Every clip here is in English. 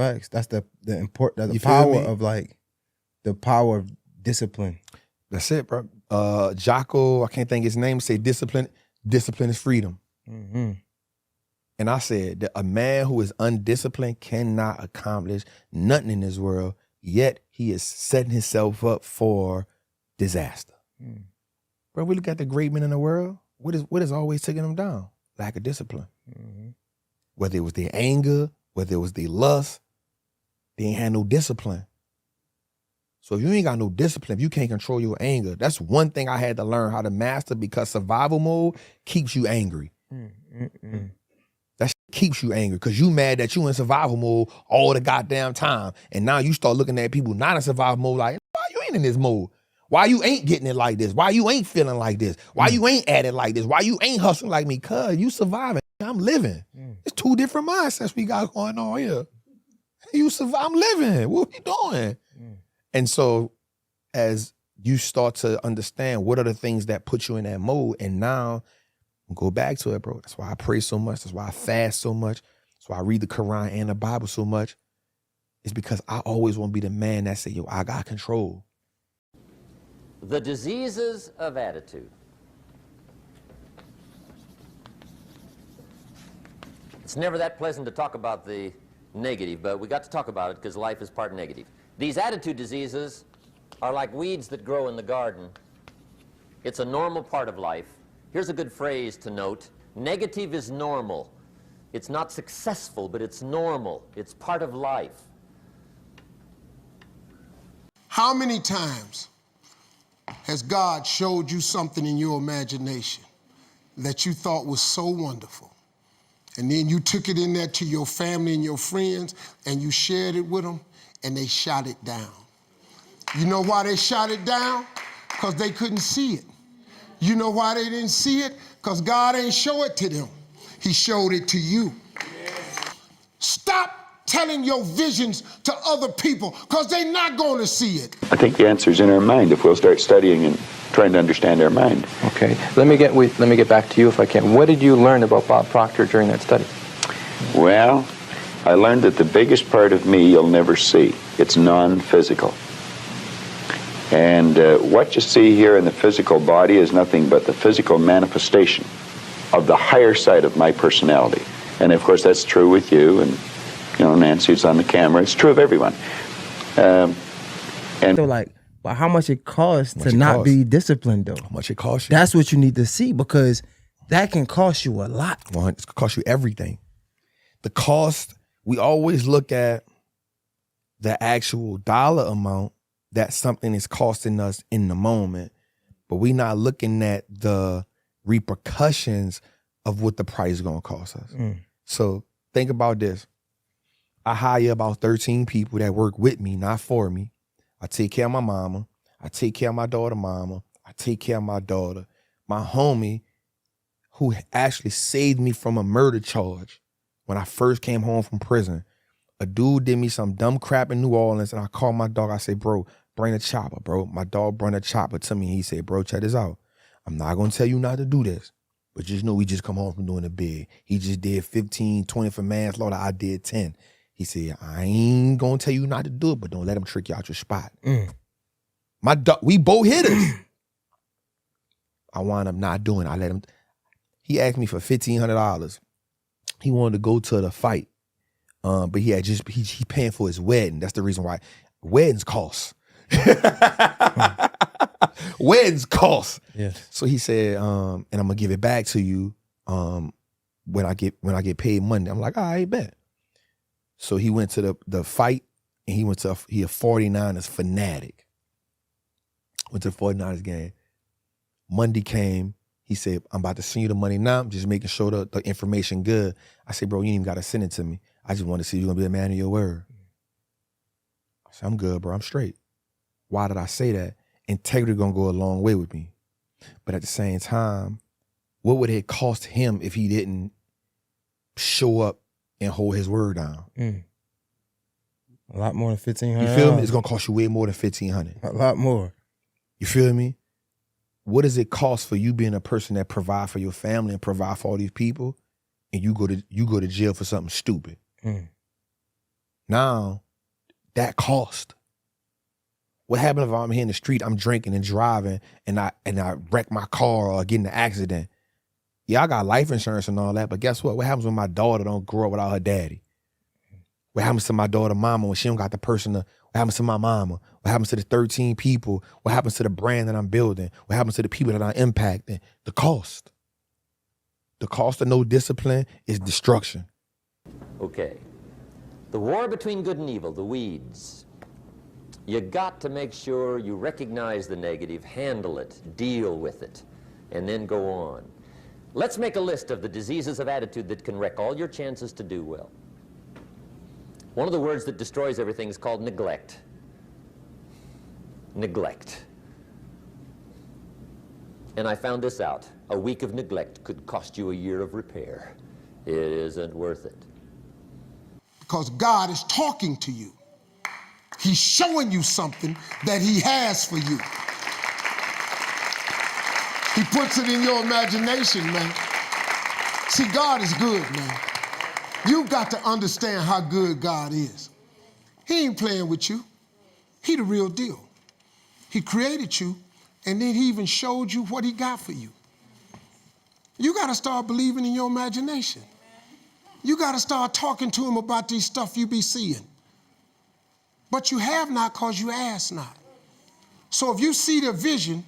Facts. That's the You feel power me? of like the power of discipline. That's it, bro. Jocko, I can't think his name, say discipline is freedom. Mm-hmm. And I said that a man who is undisciplined cannot accomplish nothing in this world, yet he is setting himself up for disaster. Mm. Bro, we look at the great men in the world, what is always taking them down? Lack of discipline. Mm-hmm. Whether it was their anger, whether it was their lust, they ain't had no discipline. So if you ain't got no discipline, if you can't control your anger, that's one thing I had to learn how to master, because survival mode keeps you angry. Mm-hmm. That shit keeps you angry because you mad that you in survival mode all the goddamn time. And now you start looking at people not in survival mode like, why you ain't in this mode? Why you ain't getting it like this? Why you ain't feeling like this? Why you ain't at it like this? Why you ain't hustling like me? Cuz you surviving, I'm living. It's two different mindsets we got going on here. You survive, I'm living. What you doing? And so as you start to understand what are the things that put you in that mode, and now go back to it, bro. That's why I pray so much. That's why I fast so much. That's why I read the Quran and the Bible so much. It's because I always want to be the man that say, yo, I got control. The diseases of attitude. It's never that pleasant to talk about the negative, but we got to talk about it because life is part negative. These attitude diseases are like weeds that grow in the garden. It's a normal part of life. Here's a good phrase to note. Negative is normal. It's not successful, but it's normal. It's part of life. How many times has God showed you something in your imagination that you thought was so wonderful? And then you took it in there to your family and your friends and you shared it with them and they shot it down. You know why they shot it down? Because they couldn't see it. You know why they didn't see it? Because God ain't show it to them. He showed it to you. Stop telling your visions to other people because they're not going to see it. I think the answer's in our mind if we'll start studying and trying to understand our mind. Okay, let me get back to you if I can. What did you learn about Bob Proctor during that study? Well, I learned that the biggest part of me you'll never see. It's non-physical. And what you see here in the physical body is nothing but the physical manifestation of the higher side of my personality. And of course that's true with you, and you know, Nancy's on the camera. It's true of everyone. And so like, but how much it costs to not be disciplined though? How much it costs you? That's what you need to see, because that can cost you a lot. It's going to cost you everything. The cost, we always look at the actual dollar amount that something is costing us in the moment, but we're not looking at the repercussions of what the price is going to cost us. So think about this. I hire about 13 people that work with me, not for me. I take care of my mama. I take care of my daughter mama. I take care of my daughter. My homie, who actually saved me from a murder charge when I first came home from prison. A dude did me some dumb crap in New Orleans, and I called my dog. I said, bro, bring a chopper, bro. My dog brought a chopper to me. He said, bro, check this out. I'm not going to tell you not to do this, but just know we just come home from doing a bid. He just did 15, 20 for manslaughter. I did 10. He said, I ain't going to tell you not to do it, but don't let him trick you out your spot. My dog, we both hitters. I wound up not doing it. I let him. He asked me for $1,500. He wanted to go to the fight. But he paying for his wedding. That's the reason why weddings cost. Weddings cost. Yes. So he said, and I'm gonna give it back to you when I get paid Monday. I'm like, all right, bet. So he went to the fight, and he a 49ers fanatic. Went to the 49ers game. Monday came. He said, I'm about to send you the money now. I'm just making sure the information good. I said, bro, you ain't even got to send it to me. I just want to see you're going to be a man of your word. I said, I'm good, bro. I'm straight. Why did I say that? Integrity going to go a long way with me. But at the same time, what would it cost him if he didn't show up and hold his word down? A lot more than $1,500. You feel me? It's going to cost you way more than $1,500. A lot more. You feel me? What does it cost for you being a person that provide for your family and provide for all these people, and you go to jail for something stupid? Now, that cost. What happens if I'm here in the street, I'm drinking and driving, and I wreck my car or get in an accident? Yeah, I got life insurance and all that, but guess what? What happens when my daughter don't grow up without her daddy? What happens to my daughter mama when she don't got the person to, what happens to my mama? What happens to the 13 people? What happens to the brand that I'm building? What happens to the people that I'm impacting? The cost. The cost of no discipline is destruction. Okay. The war between good and evil, the weeds. You got to make sure you recognize the negative, handle it, deal with it, and then go on. Let's make a list of the diseases of attitude that can wreck all your chances to do well. One of the words that destroys everything is called neglect. Neglect. And I found this out. A week of neglect could cost you a year of repair. It isn't worth it. Because God is talking to you. He's showing you something that he has for you. He puts it in your imagination, man. See, God is good, man. You've got to understand how good God is. He ain't playing with you. He the real deal. He created you, and then he even showed you what he got for you. You got to start believing in your imagination. You got to start talking to him about these stuff you be seeing. But you have not because you ask not. So if you see the vision,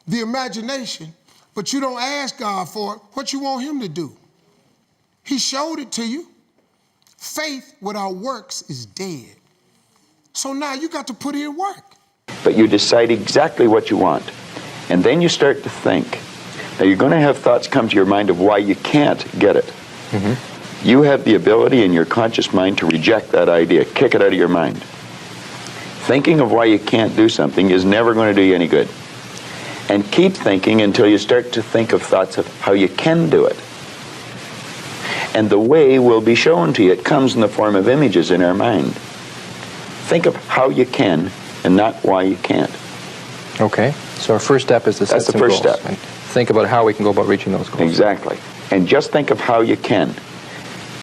the imagination, but you don't ask God for it, what you want him to do? He showed it to you. Faith without works is dead. So now you got to put in work. But you decide exactly what you want. And then you start to think. Now you're going to have thoughts come to your mind of why you can't get it. Mm-hmm. You have the ability in your conscious mind to reject that idea, kick it out of your mind. Thinking of why you can't do something is never going to do you any good. And keep thinking until you start to think of thoughts of how you can do it. And the way will be shown to you. It comes in the form of images in our mind. Think of how you can and not why you can't. Okay. So our first step is to set some goals. That's the first step. And think about how we can go about reaching those goals. Exactly. And just think of how you can.